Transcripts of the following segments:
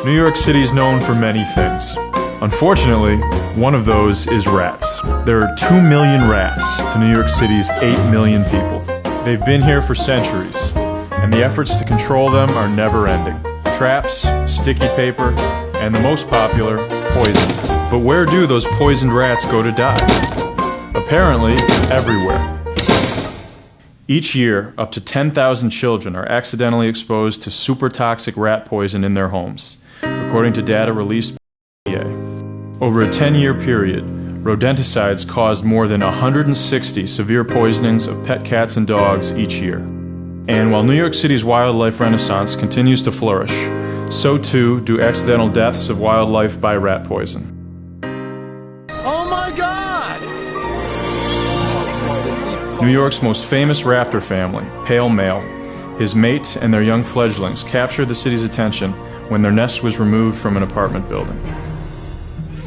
New York City is known for many things. Unfortunately, one of those is rats. There are 2 million rats to New York City's 8 million people. They've been here for centuries, and the efforts to control them are never-ending. Traps, sticky paper, and the most popular, poison. But where do those poisoned rats go to die? Apparently, everywhere. Each year, up to 10,000 children are accidentally exposed to super toxic rat poison in their homes, according to data released by Golia. Over a 10-year period, rodenticides caused more than 160 severe poisonings of pet cats and dogs each year. And while New York City's wildlife renaissance continues to flourish, so too do accidental deaths of wildlife by rat poison. Oh my God! New York's most famous raptor family, pale male, his mate and their young fledglings captured the city's attention when their nest was removed from an apartment building.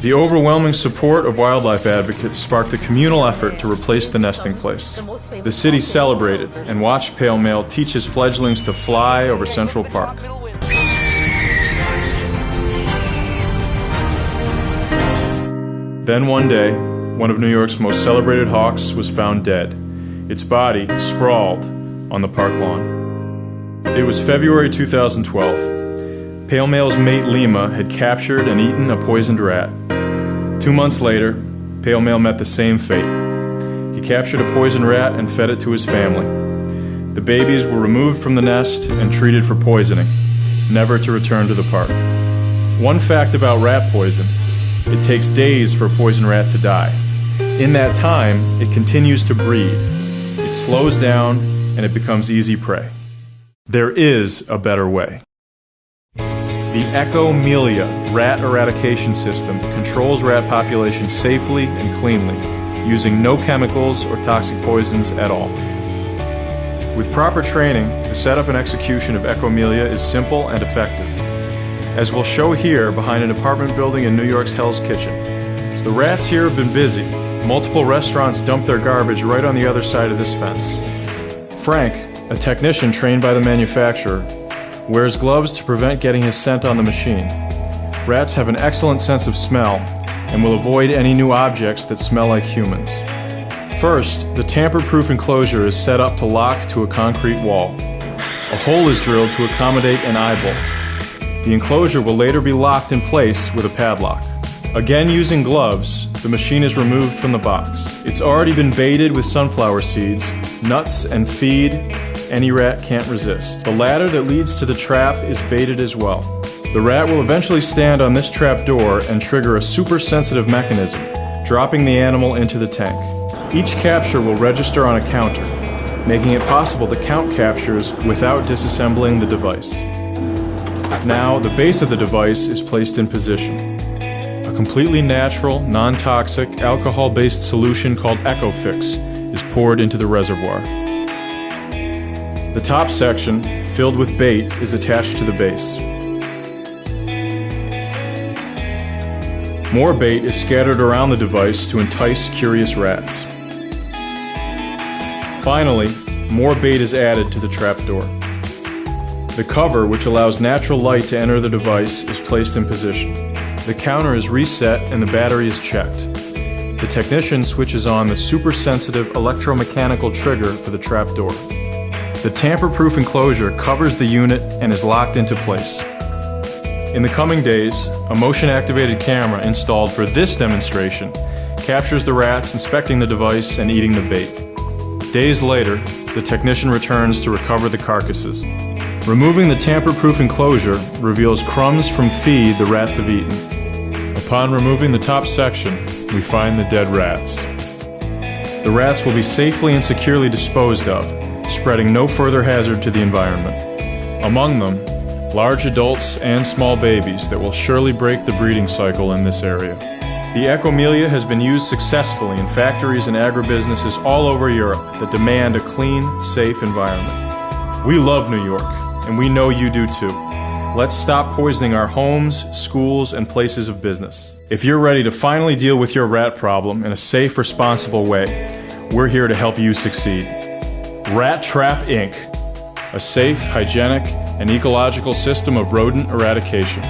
The overwhelming support of wildlife advocates sparked a communal effort to replace the nesting place. The city celebrated and watched pale male teach his fledglings to fly over Central Park. Then one day, one of New York's most celebrated hawks was found dead, its body sprawled on the park lawn. It was February 2012. Pale male's mate Lima had captured and eaten a poisoned rat. 2 months later, pale male met the same fate. He captured a poisoned rat and fed it to his family. The babies were removed from the nest and treated for poisoning, never to return to the park. One fact about rat poison: it takes days for a poison rat to die. In that time, it continues to breed. It slows down and it becomes easy prey. There is a better way. The Golia rat eradication system controls rat populations safely and cleanly, using no chemicals or toxic poisons at all. With proper training, the setup and execution of Golia is simple and effective, as we'll show here behind an apartment building in New York's Hell's Kitchen. The rats here have been busy. Multiple restaurants dump their garbage right on the other side of this fence. Frank, a technician trained by the manufacturer, wears gloves to prevent getting his scent on the machine. Rats have an excellent sense of smell and will avoid any new objects that smell like humans. First, the tamper-proof enclosure is set up to lock to a concrete wall. A hole is drilled to accommodate an eye bolt. The enclosure will later be locked in place with a padlock. Again using gloves, the machine is removed from the box. It's already been baited with sunflower seeds, nuts, and feed any rat can't resist. The ladder that leads to the trap is baited as well. The rat will eventually stand on this trap door and trigger a super sensitive mechanism, dropping the animal into the tank. Each capture will register on a counter, making it possible to count captures without disassembling the device. Now, the base of the device is placed in position. A completely natural, non-toxic, alcohol-based solution called EcoFix is poured into the reservoir. The top section, filled with bait, is attached to the base. More bait is scattered around the device to entice curious rats. Finally, more bait is added to the trapdoor. The cover, which allows natural light to enter the device, is placed in position. The counter is reset and the battery is checked. The technician switches on the super-sensitive electromechanical trigger for the trapdoor. The tamper-proof enclosure covers the unit and is locked into place. In the coming days, a motion-activated camera installed for this demonstration captures the rats inspecting the device and eating the bait. Days later, the technician returns to recover the carcasses. Removing the tamper-proof enclosure reveals crumbs from feed the rats have eaten. Upon removing the top section, we find the dead rats. The rats will be safely and securely disposed of, spreading no further hazard to the environment. Among them, large adults and small babies that will surely break the breeding cycle in this area. The Golia has been used successfully in factories and agribusinesses all over Europe that demand a clean, safe environment. We love New York, and we know you do too. Let's stop poisoning our homes, schools, and places of business. If you're ready to finally deal with your rat problem in a safe, responsible way, we're here to help you succeed. Rat Trap Inc., a safe, hygienic, and ecological system of rodent eradication.